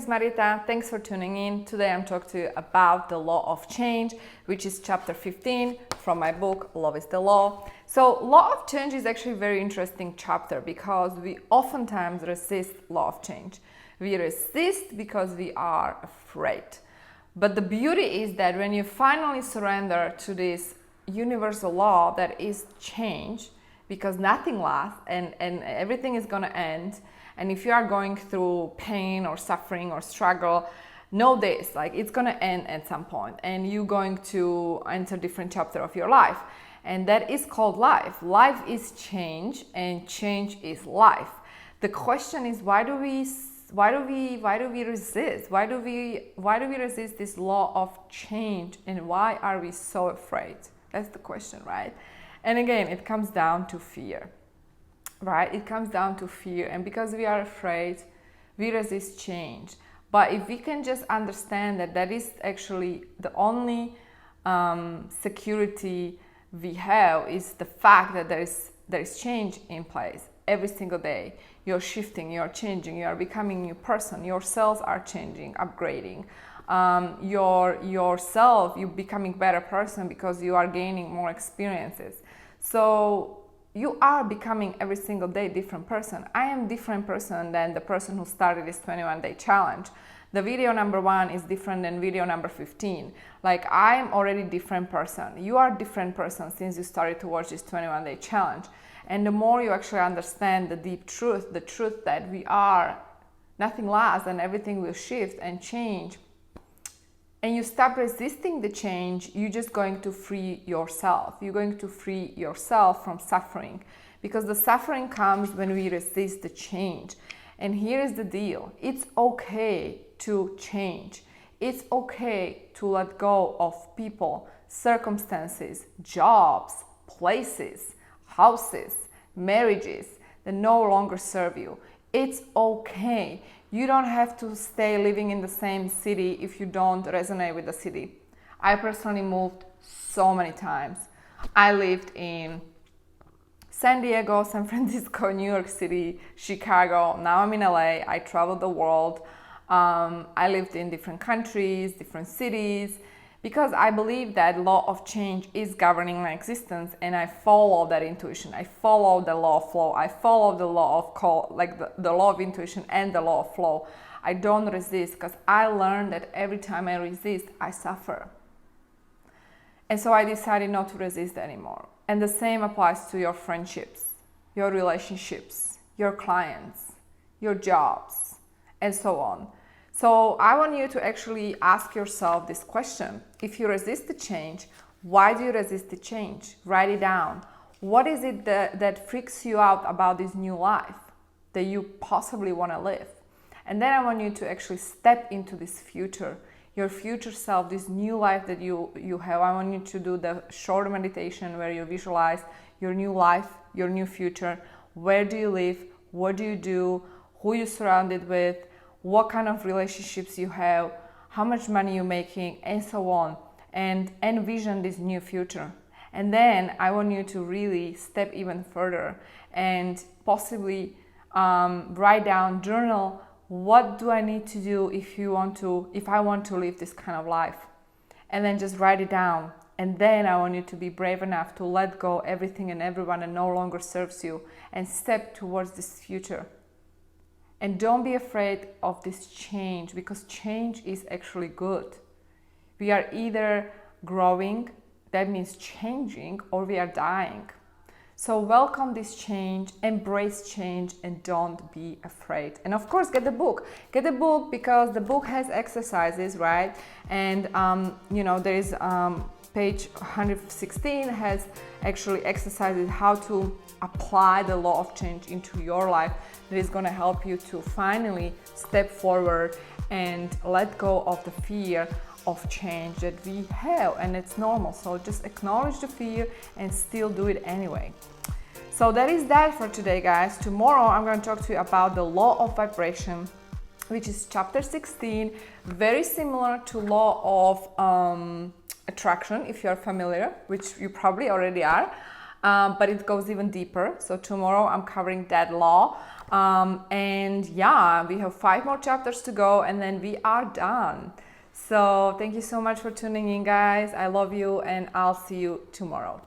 is Marieta. Thanks for tuning in. Today I'm talking to you about the law of change, which is chapter 15 from my book, Love is the Law. So law of change is actually a very interesting chapter because we oftentimes resist law of change. We resist because we are afraid. But the beauty is that when you finally surrender to this universal law that is change, because nothing lasts and everything is going to end, and if you are going through pain or suffering or struggle, know this, like it's going to end at some point and you're going to enter a different chapter of your life. And that is called life. Life is change and change is life. The question is, why do we resist? Why do we resist this law of change, and why are we so afraid? That's the question, right? And again, it comes down to fear. Right? It comes down to fear, and because we are afraid, we resist change. But if we can just understand that that is actually the only security we have, is the fact that there is change in place every single day. You're shifting, you're changing, you are becoming a new person. Your cells are changing, upgrading. Yourself, you're becoming a better person because you are gaining more experiences. So you are becoming every single day different person. I am different person than the person who started this 21-day challenge. The video number 1 is different than video number 15. Like, I am already different person. You are different person since you started to watch this 21-day challenge. And the more you actually understand the deep truth, the truth that we are, nothing lasts and everything will shift and change, and you stop resisting the change, you're just going to free yourself. You're going to free yourself from suffering, because the suffering comes when we resist the change. And here is the deal. It's okay to change. It's okay to let go of people, circumstances, jobs, places, houses, marriages that no longer serve you. It's okay. You don't have to stay living in the same city if you don't resonate with the city. I personally moved so many times. I lived in San Diego, San Francisco, New York City, Chicago. Now I'm in LA. I traveled the world. I lived in different countries, different cities, because I believe that law of change is governing my existence, and I follow that intuition. I follow the law of flow. I follow the law of call, like the law of intuition and the law of flow. I don't resist, because I learned that every time I resist, I suffer. And so I decided not to resist anymore. And the same applies to your friendships, your relationships, your clients, your jobs, and so on. So I want you to actually ask yourself this question. If you resist the change, why do you resist the change? Write it down. What is it that freaks you out about this new life that you possibly want to live? And then I want you to actually step into this future, your future self, this new life that you have. I want you to do the short meditation where you visualize your new life, your new future. Where do you live? What do you do? Who you're surrounded with? What kind of relationships you have, how much money you're making, and so on, and envision this new future. And then I want you to really step even further and possibly write down, journal, what do I need to do if I want to live this kind of life? And then just write it down. And then I want you to be brave enough to let go everything and everyone that no longer serves you and step towards this future. And don't be afraid of this change, because change is actually good. We are either growing, that means changing, or we are dying. So welcome this change, embrace change, and don't be afraid. And of course, get the book. Get the book because the book has exercises, right? And there is page 116 has actually exercises how to apply the law of change into your life, that is going to help you to finally step forward and let go of the fear of change that we have. And it's normal, so just acknowledge the fear and still do it anyway. So that is that for today, guys. Tomorrow I'm going to talk to you about the law of vibration, which is chapter 16, very similar to law of attraction, if you're familiar, which you probably already are. but it goes even deeper. So tomorrow I'm covering that law. And yeah, we have 5 more chapters to go and then we are done. So thank you so much for tuning in, guys. I love you and I'll see you tomorrow.